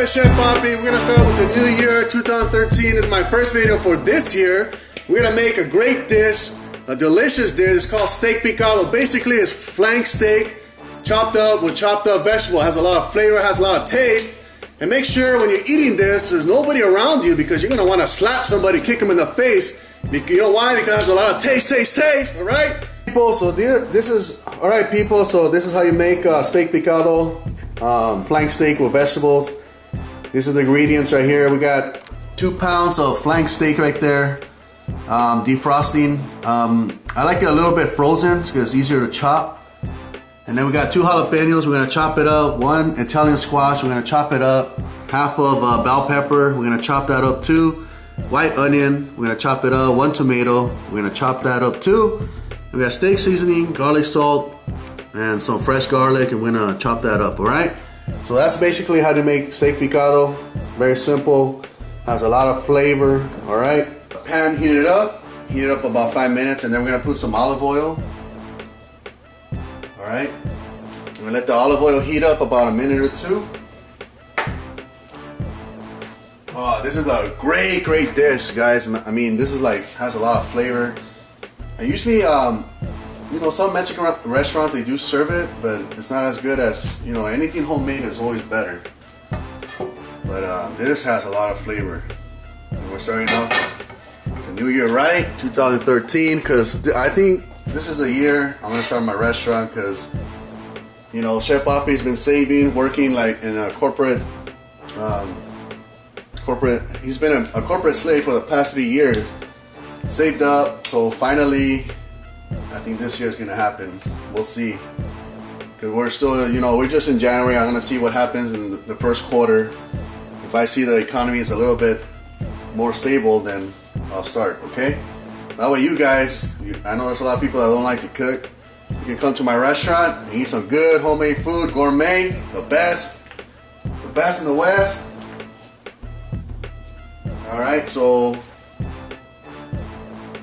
is Chef Papi. We're gonna start with the new year. 2013 is my first video for this year. We're gonna make a great dish, a delicious dish. It's called steak picado. Basically, it's flank steak chopped up with chopped up vegetable. It has a lot of flavor, has a lot of taste. And make sure when you're eating this, there's nobody around you because you're gonna want to slap somebody, kick them in the face. You know why? Because it has a lot of taste. All right, people. So this is all right, people. So this is how you make steak picado, flank steak with vegetables. These are the ingredients right here. We got 2 pounds of flank steak right there. Defrosting. I like it a little bit frozen because it's easier to chop. And then we got 2 jalapenos. We're gonna chop it up. 1 Italian squash. We're gonna chop it up. Half of bell pepper. We're gonna chop that up too. White onion. We're gonna chop it up. 1 tomato. We're gonna chop that up too. We got steak seasoning, garlic salt, and some fresh garlic, and we're gonna chop that up. All right. So that's basically how to make steak picado. Very simple. Has a lot of flavor. All right. Pan, heat it up. Heat it up about 5 minutes, and then we're gonna put some olive oil. All right. We're gonna let the olive oil heat up about a minute or 2. Oh, this is a great dish, guys. I mean, this is like has a lot of flavor. I usually, you know, some Mexican restaurants they do serve it, but it's not as good as, you know, anything homemade is always better. But this has a lot of flavor. And we're starting off the new year right, 2013, because I think this is the year I'm gonna start my restaurant because, you know, Chef Papi's been saving, working like in a corporate, he's been a corporate slave for the past 3 years. Saved up, so finally, I think this year is gonna happen. We'll see. Cause we're still, you know, we're just in January. I'm gonna see what happens in the first quarter. If I see the economy is a little bit more stable, then I'll start, okay? That way you guys, I know there's a lot of people that don't like to cook. You can come to my restaurant and eat some good homemade food, gourmet, the best in the West. All right, so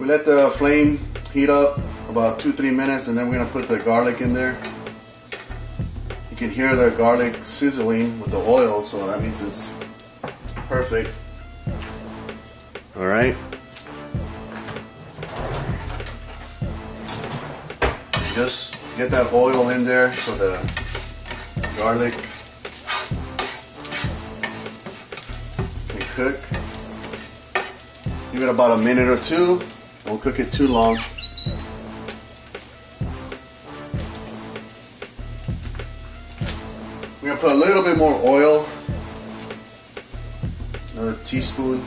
we let the flame heat up about 2-3 minutes, and then we're gonna put the garlic in there. You can hear the garlic sizzling with the oil, so that means it's perfect. All right. Just get that oil in there so the garlic can cook. Give it about a minute or 2. Don't cook it too long. We're gonna put a little bit more oil. Another teaspoon.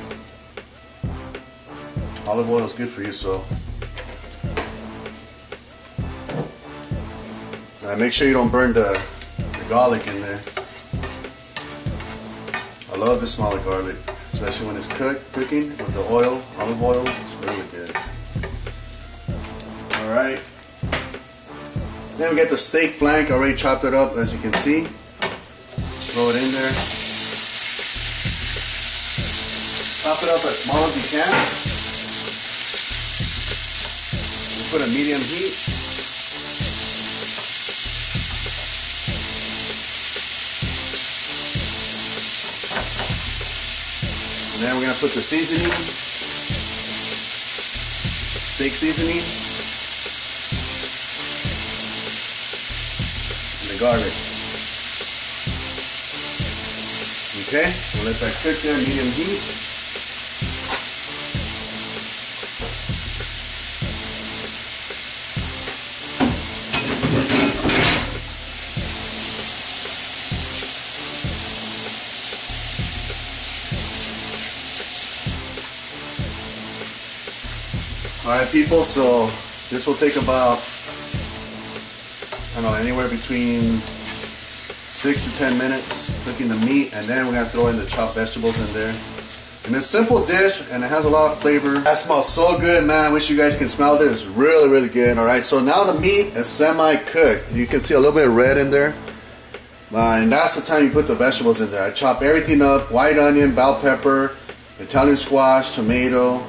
Olive oil is good for you, so. Make sure you don't burn the garlic in there. I love the smell of garlic, especially when it's cooking with the oil, olive oil. It's really good. All right. Then we get the steak flank. I already chopped it up, as you can see. Throw it in there. Chop it up as small as you can. We put a medium heat. And then we're going to put the seasoning, steak seasoning, and the garlic. Okay, we'll let that cook there, medium heat. Alright people, so this will take about, I don't know, anywhere between 6 to 10 minutes cooking the meat, and then we're going to throw in the chopped vegetables in there. And it's a simple dish, and it has a lot of flavor. That smells so good, man. I wish you guys can smell this. It's really good. Alright, so now the meat is semi-cooked. You can see a little bit of red in there. And that's the time you put the vegetables in there. I chop everything up: white onion, bell pepper, Italian squash, tomato,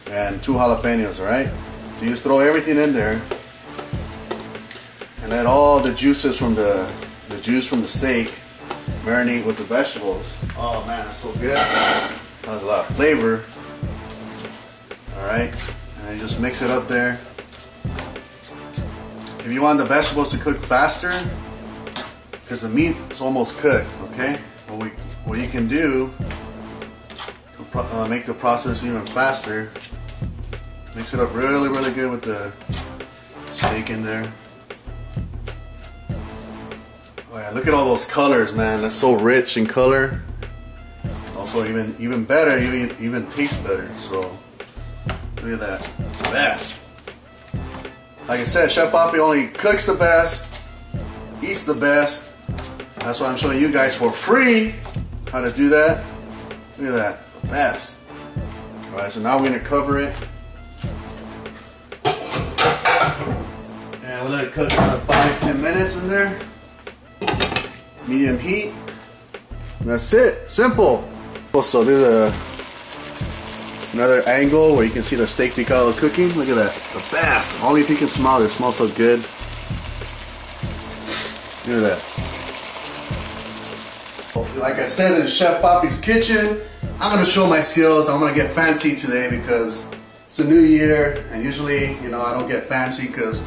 and 2 jalapenos, alright? So you just throw everything in there and let all the juices from the juice from the steak marinate with the vegetables. Oh man, that's so good. Has a lot of flavor. Alright, and then just mix it up there. If you want the vegetables to cook faster, because the meat is almost cooked, okay? What you can do to make the process even faster, mix it up really, really good with the steak in there. Oh yeah, look at all those colors, man. That's so rich in color. Also, even better, even tastes better. So look at that, it's the best. Like I said, Chef Papi only cooks the best, eats the best. That's why I'm showing you guys for free how to do that. Look at that, the best. All right, so now we're gonna cover it. And we'll let it cook for about 5-10 minutes in there. Medium heat. And that's it, simple. Also, there's another angle where you can see the steak picado cooking. Look at that, the best. Only if you can smell it, it smells so good. Look at that. Like I said, in Chef Papi's kitchen, I'm gonna show my skills. I'm gonna get fancy today because it's a new year, and usually, you know, I don't get fancy because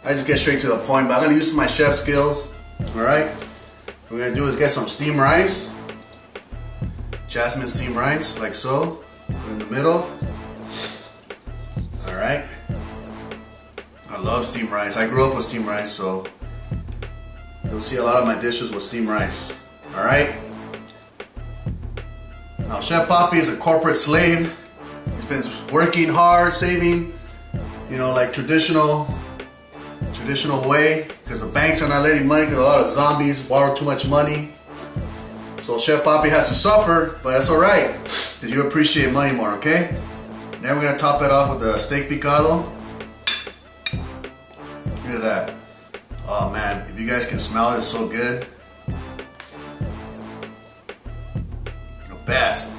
I just get straight to the point. But I'm gonna use my chef skills. All right. What we're gonna do is get some steamed rice, jasmine steamed rice, like so. Put in the middle. All right. I love steamed rice. I grew up with steamed rice, so you'll see a lot of my dishes with steamed rice. All right. Now, Chef Papi is a corporate slave. He's been working hard, saving, you know, like traditional way, because the banks are not letting money because a lot of zombies borrow too much money. So Chef Papi has to suffer, but that's all right, because you appreciate money more, okay? Then we're gonna top it off with the steak picado. Look at that. Oh man, if you guys can smell it, it's so good. The best.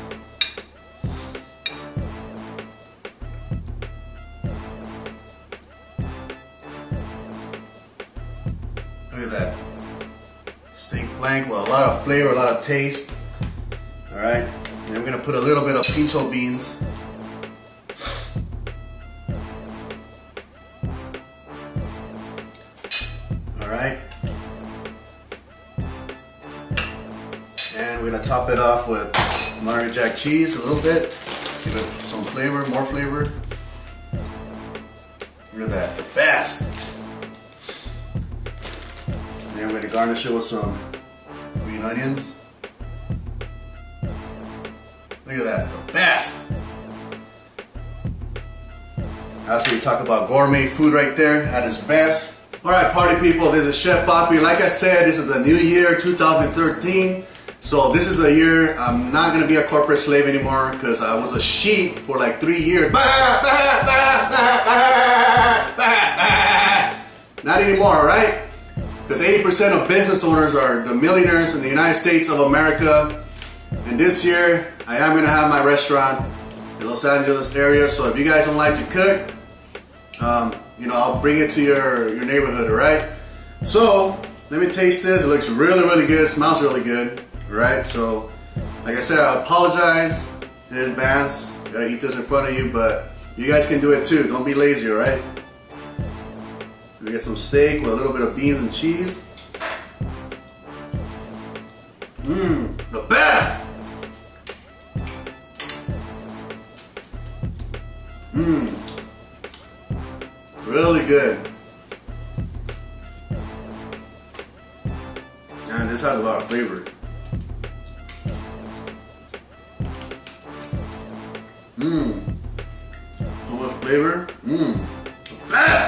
Look at that. Steak flank with a lot of flavor, a lot of taste. All right, and then we're gonna put a little bit of pinto beans. All right, and we're gonna top it off with Monterey Jack cheese a little bit, give it some flavor, more flavor. Look at that, the best. And we're going to garnish it with some green onions. Look at that, the best. That's where you talk about gourmet food right there at its best. All right, party people, this is Chef Papi. Like I said, this is a new year, 2013. So this is a year I'm not going to be a corporate slave anymore because I was a sheep for like 3 years. Not anymore, all right? Because 80% of business owners are the millionaires in the United States of America. And this year, I am going to have my restaurant in Los Angeles area. So if you guys don't like to cook, you know, I'll bring it to your neighborhood, all right? So let me taste this. It looks really, really good. It smells really good, all right? So like I said, I apologize in advance. I gotta eat this in front of you, but you guys can do it too. Don't be lazy, all right? We get some steak with a little bit of beans and cheese. The best! Really good. And this has a lot of flavor. So much flavor. The best!